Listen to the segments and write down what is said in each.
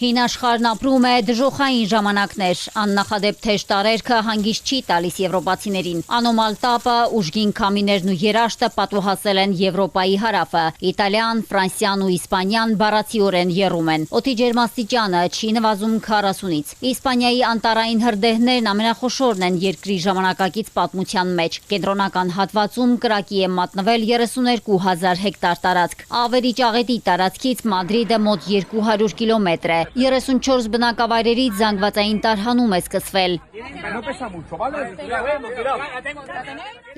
Հին աշխարհն ապրում է դժոխային ժամանակներ, աննախադեպ թեժ տարերքը հանգիստ չի տալիս եվրոպացիներին։ Անոմալ տապը, ուժգին քամիներն ու երաշտը պատվհասել են Եվրոպայի հարավը։ Իտալիան, Ֆրանսիան ու Իսպանիան բառացիորեն եռում են։ Օդի ջերմաստիճանը չի նվազում 40-ից։ Իսպանիայի անտառային հրդեհներն ամենախոշորն են երկրի ժամանակակից պատմության մեջ։ Կենտրոնական հատվածում կրակի է մատնվել 32,000 հեկտար տարածք։ Ավերիճ աղետի տարածքից Մադրիդը մոտ 200 կիլոմետր է։ 34 բնակավայրերից զանգվածային տարհանում է սկսվել։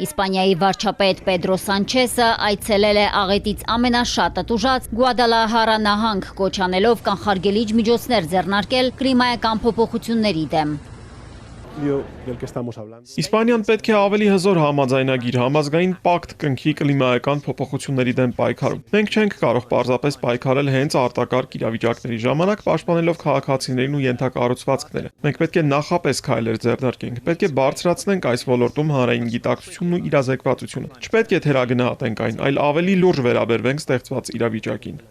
Իսպանիայի վարչապետ Պեդրո Սանչեսը այցելել է աղետից ամենաշատը տուժած Գուադալահարա նահանգ, կոչ անելով կանխարգելիչ միջոցներ ձեռնարկել կլիմայական փոփոխությունների դեմ։ Իսպանիան պետք է ավելի հզոր համաձայնագիր համազգային պակտ կնքի կլիմայական փոփոխությունների դեմ պայքարում։ Մենք չենք կարող պարզապես պայքարել հենց արտակարգ իրավիճակների ժամանակ, պաշտպանելով քաղաքացիներին ու ենթակառուցվածքները։ Մենք պետք է նախապես քայլեր ձեռնարկենք, պետք է բարձրացնենք այս ոլորտում հանրային գիտակցությունն ու իրազեկվածությունը։ Չպետք է թերագնահատենք այն, այլ ավելի լուրջ վերաբերվենք ստեղծված իրավիճակին։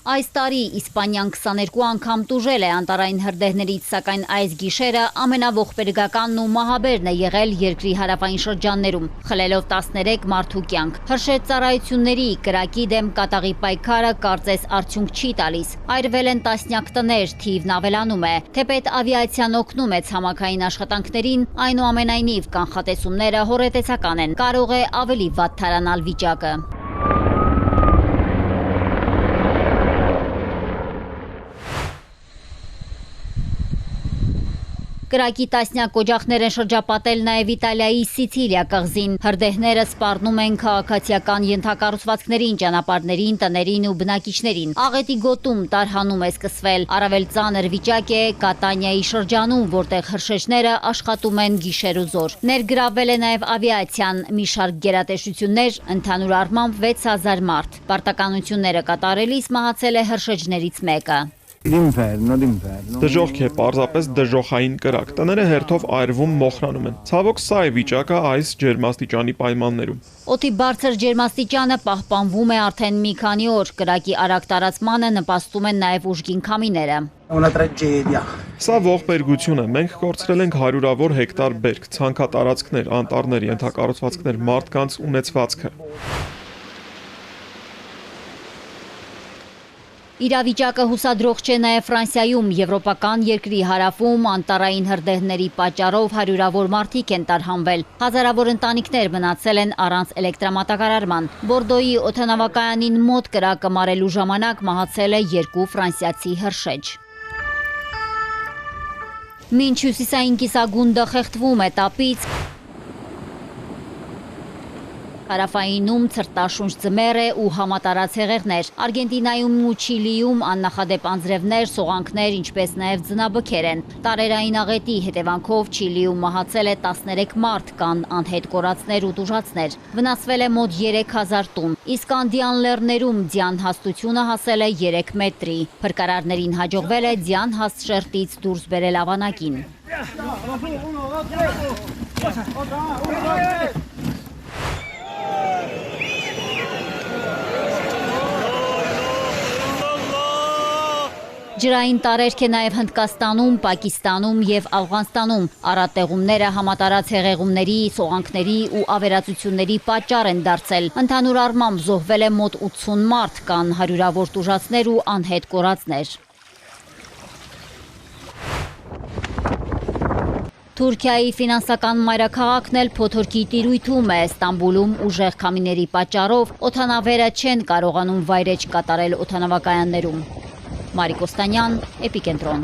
Այս տարի Իսպանիան 22 անգամ տուժել է անտառային հրդեհներից, սակայն այս գիշերը ամենաողբերգականն ու մահաբերն է եղել երկրի հարավային շրջաններում, խլելով 13 մարդու կյանք։ Հրշեջ ծառայությունների կրակի դեմ կատաղի պայքարը կարծես արդյունք չի տալիս։ Այրվել են տասնյակ տներ, թիվն ավելանում է։ Թեպետ ավիացիան օգնում է ցամաքային աշխատանքներին, այնուամենայնիվ կանխատեսումները հոռետեցական են։ Կարող է ավելի վատ թարանալ վիճակը։ Կրակի տասնյակ օջախներ են շրջապատել նաև Իտալիայի Սիցիլիա կղզին։ Հրդեհները սպառնում են քաղաքացիական ենթակառուցվածքներին, ճանապարհներին, տներին ու բնակիչներին։ Աղետի գոտում տարհանում է սկսվել։ Առավել ծանր վիճակ է Կատանիայի շրջանում, որտեղ հրշեջները աշխատում են գիշեր ու զօր։ Ներգրավվել է նաև ավիացիան, մի շարք գերատեսչություններ, ընդհանուր առմամբ 6000 մարդ։ Պարտականությունները կատարելիս մահացել է հրշեջներից մեկը։ Դժոխք է, պարզապես դժոխային կրակ։ Տները հերթով այրվում, մոխրանում են։ Ցավոք, սա է վիճակը այս ջերմաստիճանի պայմաններում։ Օդի բարձր ջերմաստիճանը պահպանվում է արդեն մի քանի օր։ Կրակի արագ տարածմանը նպաստում են նաև ուժգին քամիները։ Սա ողբերգություն է։ Մենք կորցրել ենք հարյուրավոր հեկտար բերք, ցանքատարածքներ, անտառներ, ենթակառուցվածքներ, մարդկանց ունեցվածքը։ Իրավիճակը հուսադրող չէ նաև Ֆրանսիայում, եվրոպական երկրի հարավում անտառային հրդեհների պատճառով հարյուրավոր մարդիկ են տարհանվել։ Հազարավոր ընտանիքներ մնացել են առանց էլեկտրամատակարարման։ Բորդոյի օդանավակայանին մոտ կրակը մարելու ժամանակ մահացել է 2 ֆրանսիացի հրշեջ։ Մինչ հյուսիսային կիսագունդը խեղդվում է տապից, հարավայինում ցրտաշունչ ձմեռ է ու համատարած հեղեղներ։ Արգենտինայում ու Չիլիում աննախադեպ անձրևներ, սողանքներ, ինչպես նաև ձնաբքեր են։ Տարերային աղետի հետևանքով Չիլիում մահացել է 13 մարդ, կան անհետ կորածներ ու տուժածներ։ Վնասվել է մոտ 3000 տուն, իսկ Անդյան լեռներում ձյան հաստությունը հասել է 3 մետրի։ Փրկարարներին հաջողվել է ձյան հաստ շերտից դուրս բերել ավանակին։ Ջրային տարերք է նաև Հնդկաստանում, Պակիստանում և Աֆղանստանում։ Առատեղումները համատարած հեղեղումների, սողանքների ու ավերածությունների պատճառ են դարձել։ Ընդհանուր առմամբ զոհվել է մոտ 80 մարդ, կան հարյուրավոր տուժածներ ու անհետ կորածներ։ Թուրքիայի ֆինանսական մայրաքաղաքն էլ փոթորկի տիրույթում է։ Ստամբուլում ուժեղ քամիների պատճառով օդանավերը չեն կարողանում վայրէջք կատարել օդանավակայաններում։ Մարիկ Օստանյան, Էպիկենտրոն։